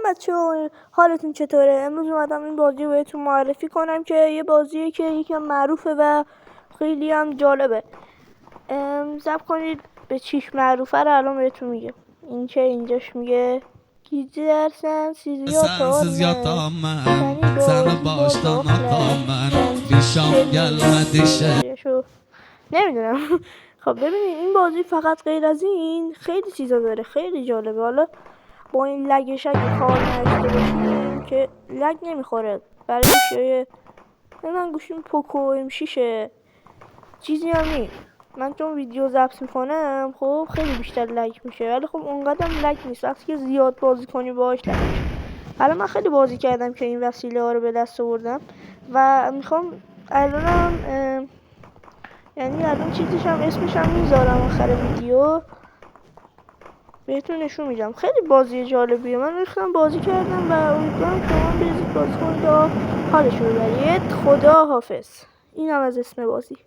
بچه‌ها، حالتون چطوره؟ امروز اومدم این بازی رو بهتون معرفی کنم که یه بازیه که یکم معروفه و خیلی هم جالبه. صبر کنید به چیش معروفه رو الان بهتون میگه. این که اینجاش میگه گیجی درسن سیزیاتا من سن باشتانا من بیشام گلمدیشه نمیدونم. خب ببینید این بازی فقط غیر از این خیلی چیزا داره، خیلی جالبه. حالا با این لگش اگه کار نداشته باشیم که لگ نمیخوره برای گوشیای من گوشیم پوکو M6 چیزی هم نیست. من چون ویدیو ضبط میکنم خب خیلی بیشتر لگ میشه، ولی خب اونقدر لگ نیست. وقتی که زیاد بازی کنی باهاش لگ میشه. حالا من خیلی بازی کردم که این وسیله ها رو به دست آوردم و میخوام الانم یعنی الان چیزش هم اسمش هم میذارم آخر ویدیو بهتون نشون میدم. خیلی بازی جالبیه، من ریختم بازی کردم و امیدوارم شما بریزید بازی کنید و حالش رو ببرید. خدا حافظ. این هم از اسم بازی.